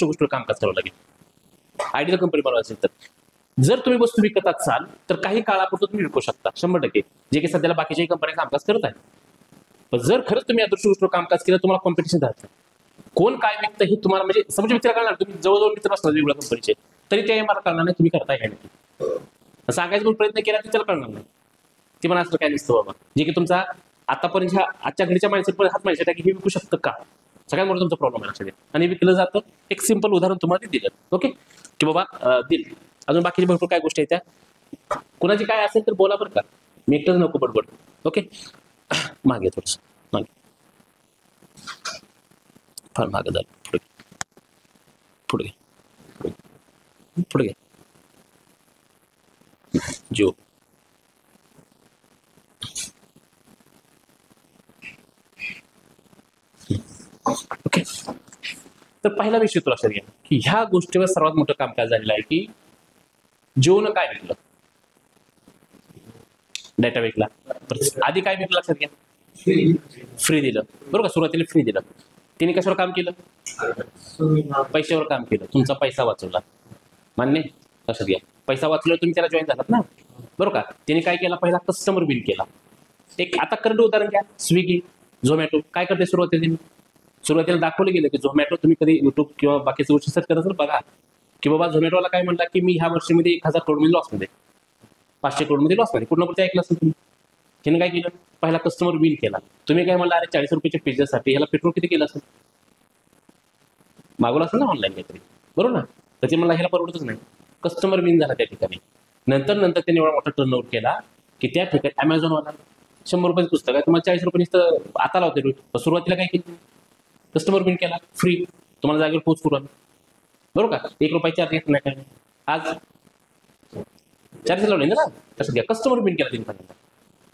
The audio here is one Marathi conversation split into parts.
गोष्टीवर कामकाज करावं लागेल आयडियल कंपनी बनवायची असेल तर जर तुम्ही वस्तू विकत असाल तर काही काळापुरतं तुम्ही विकू शकता 100%, जे की सध्याला बाकीच्याही कंपन्या कामकाज करत आहेत. पण जर खरंच तुम्ही आदर्श गोष्टीवर कामकाज केलं तुम्हाला कॉम्पिटिशन राहतं. कोण काय विकतं हे तुम्हाला म्हणजे समजा मित्र कळणार, तुम्ही जवळजवळ मित्र असणार वेगवेगळ्या कंपनीचे, तरी ते मला कळणार नाही तुम्ही करताय काय नाही. सांगायचा प्रयत्न केला तर त्याला कळणार नाही. ती पण असं काय नसतं बाबा, जे की तुमचा आतापर्यंत आजच्या घडीच्या माणसात हाच माहिती आहे की हे विकू शकतं का, सगळ्यात मोठा तुमचा प्रॉब्लेम आहे लक्षात घ्या. आणि विकलं जातं. एक सिंपल उदाहरण तुम्हाला दिलं, ओके, की बाबा दिल. अजून बाकीची भरपूर काय गोष्टी आहेत त्या, कुणाची काय असेल तर बोला बरं का, मी एकटंच नको बडबड. ओके, मागे थोडस मागे, फार मागे झालं, पुढे पुढे पुढे जो ओके. तर पहिला विषय तो लक्षात घ्या की ह्या गोष्टीवर सर्वात मोठं कामकाज झालेलं आहे की जिओनं काय विकलं, डेटा विकला. आधी काय विकलं लक्षात घ्या, फ्री दिलं, बरोबर का, सुरुवातीला फ्री दिलं. तिने कशावर काम केलं, पैशावर काम केलं, तुमचा पैसा वाचवला, मान्य, लक्षात घ्या. पैसा वाचवला तुम्ही त्याला जॉईन झालात ना, बरोबर का. तिने काय केला, पहिला कस्टमर बिल केला. एक आता करंट उदाहरण घ्या, स्विगी, झोमॅटो काय करते सुरुवातीला दाखवलं गेलं की झोमॅटो, तुम्ही कधी युट्यूब किंवा बाकीच्या गोष्टी सर्च करत असेल बघा की बाबा झोमॅटोला काय म्हणला की मी ह्या वर्षामध्ये 1000 करोड लॉसमध्ये, 500 करोड लॉसमध्ये, कुठं कुठे ऐकलं असेल तुम्ही. त्याने काय केलं, पहिला कस्टमर बिल केला. तुम्ही काय म्हणला, अरे 40 रुपयाच्या पिझ्झासाठी ह्याला पेट्रोल किती केलं असेल, मागवलं असेल ना ऑनलाईन काहीतरी, बरोबर ना. तर ते मला ह्याला परवडतच नाही, कस्टमर बिल झाला त्या ठिकाणी. नंतर त्यांनी एवढा मोठा टर्नओव्हर केला की त्या ठिकाणी अमेझॉनवाला 100 रुपयाचं पुस्तक आहे तुम्हाला 40 रुपये आता लावते. सुरुवातीला काय केलं, कस्टमर बिल केला, फ्री, तुम्हाला जागेवर पोच करू आम्ही, बरोबर का. 1 रुपये चार्ज घेत नाही काय, आज चार्ज लावले ना. कसं घ्या, कस्टमर बिन केला तिने.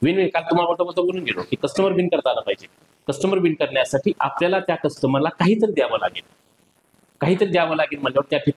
विन काल तुम्हाला बोलून गेलो की कस्टमर बिन करता आला पाहिजे. कस्टमर बिन करण्यासाठी आपल्याला त्या कस्टमरला काहीतरी द्यावं लागेल, काहीतरी द्यावं लागेल म्हणल्यावर त्या